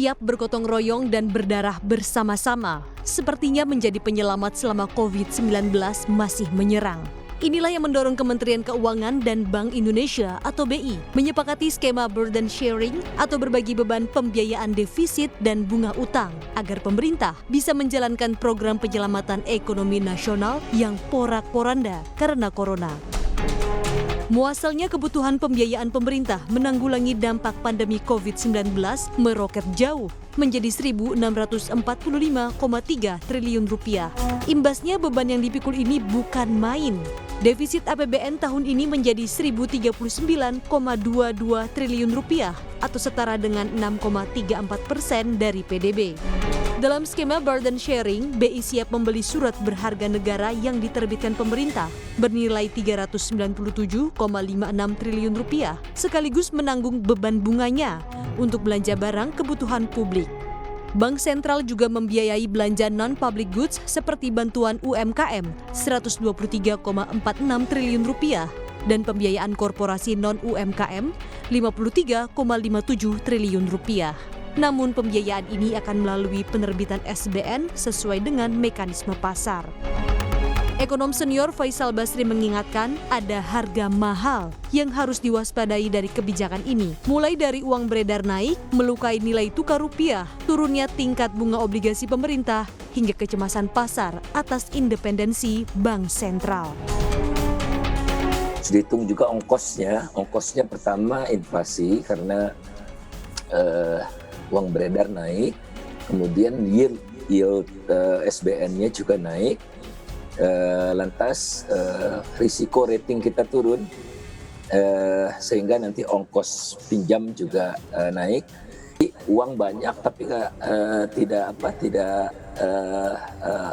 siap bergotong royong dan berdarah bersama-sama, sepertinya menjadi penyelamat selama COVID-19 masih menyerang. Inilah yang mendorong Kementerian Keuangan dan Bank Indonesia atau BI menyepakati skema burden sharing atau berbagi beban pembiayaan defisit dan bunga utang agar pemerintah bisa menjalankan program penyelamatan ekonomi nasional yang porak-poranda karena corona. Muasalnya kebutuhan pembiayaan pemerintah menanggulangi dampak pandemi COVID-19 meroket jauh menjadi Rp1.645,3 triliun. Imbasnya beban yang dipikul ini bukan main. Defisit APBN tahun ini menjadi Rp1.039,22 triliun atau setara dengan 6,34% dari PDB. Dalam skema burden sharing, BI siap membeli surat berharga negara yang diterbitkan pemerintah bernilai Rp397,56 triliun sekaligus menanggung beban bunganya untuk belanja barang kebutuhan publik. Bank Sentral juga membiayai belanja non-public goods seperti bantuan UMKM Rp123,46 triliun dan pembiayaan korporasi non-UMKM Rp53,57 triliun. Namun pembiayaan ini akan melalui penerbitan SBN sesuai dengan mekanisme pasar. Ekonom senior Faisal Basri mengingatkan ada harga mahal yang harus diwaspadai dari kebijakan ini. Mulai dari uang beredar naik, melukai nilai tukar rupiah, turunnya tingkat bunga obligasi pemerintah, hingga kecemasan pasar atas independensi Bank Sentral. Dihitung juga ongkosnya. Ongkosnya pertama inflasi karena uang beredar naik, kemudian yield SBN-nya juga naik, lantas risiko rating kita turun, sehingga nanti ongkos pinjam juga naik. Uang banyak tapi tidak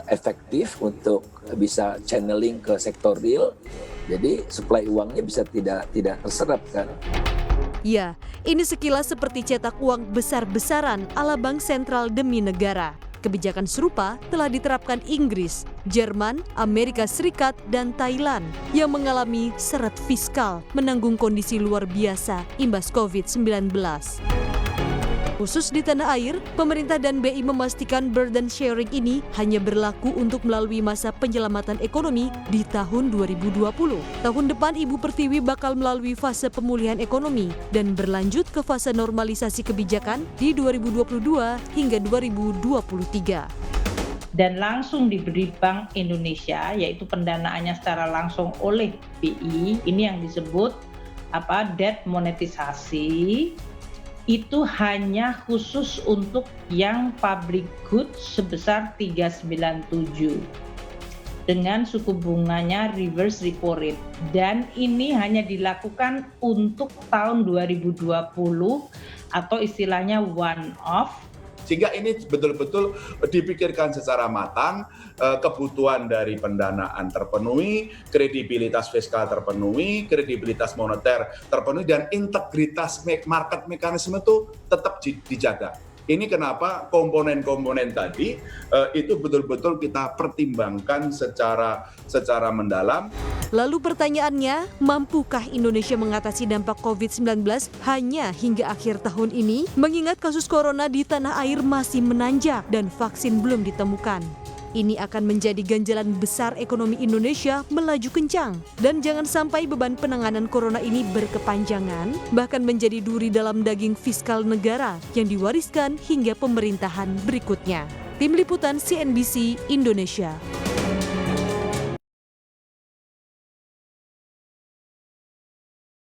efektif untuk bisa channeling ke sektor real, jadi supply uangnya bisa tidak terserap kan. Ya, ini sekilas seperti cetak uang besar-besaran ala Bank Sentral demi negara. Kebijakan serupa telah diterapkan Inggris, Jerman, Amerika Serikat, dan Thailand yang mengalami seret fiskal menanggung kondisi luar biasa imbas COVID-19. Khusus di tanah air, pemerintah dan BI memastikan burden sharing ini hanya berlaku untuk melalui masa penyelamatan ekonomi di tahun 2020. Tahun depan Ibu Pertiwi bakal melalui fase pemulihan ekonomi dan berlanjut ke fase normalisasi kebijakan di 2022 hingga 2023. Dan langsung diberi Bank Indonesia, yaitu pendanaannya secara langsung oleh BI, ini yang disebut debt monetisasi. Itu hanya khusus untuk yang public goods sebesar 397 dengan suku bunganya reverse repo rate, dan ini hanya dilakukan untuk tahun 2020 atau istilahnya one off. Sehingga ini betul-betul dipikirkan secara matang, kebutuhan dari pendanaan terpenuhi, kredibilitas fiskal terpenuhi, kredibilitas moneter terpenuhi, dan integritas market mekanisme itu tetap dijaga. Ini kenapa komponen-komponen tadi itu betul-betul kita pertimbangkan secara mendalam. Lalu pertanyaannya, mampukah Indonesia mengatasi dampak COVID-19 hanya hingga akhir tahun ini? Mengingat kasus corona di tanah air masih menanjak dan vaksin belum ditemukan. Ini akan menjadi ganjalan besar ekonomi Indonesia melaju kencang. Dan jangan sampai beban penanganan corona ini berkepanjangan, bahkan menjadi duri dalam daging fiskal negara yang diwariskan hingga pemerintahan berikutnya. Tim Liputan CNBC Indonesia.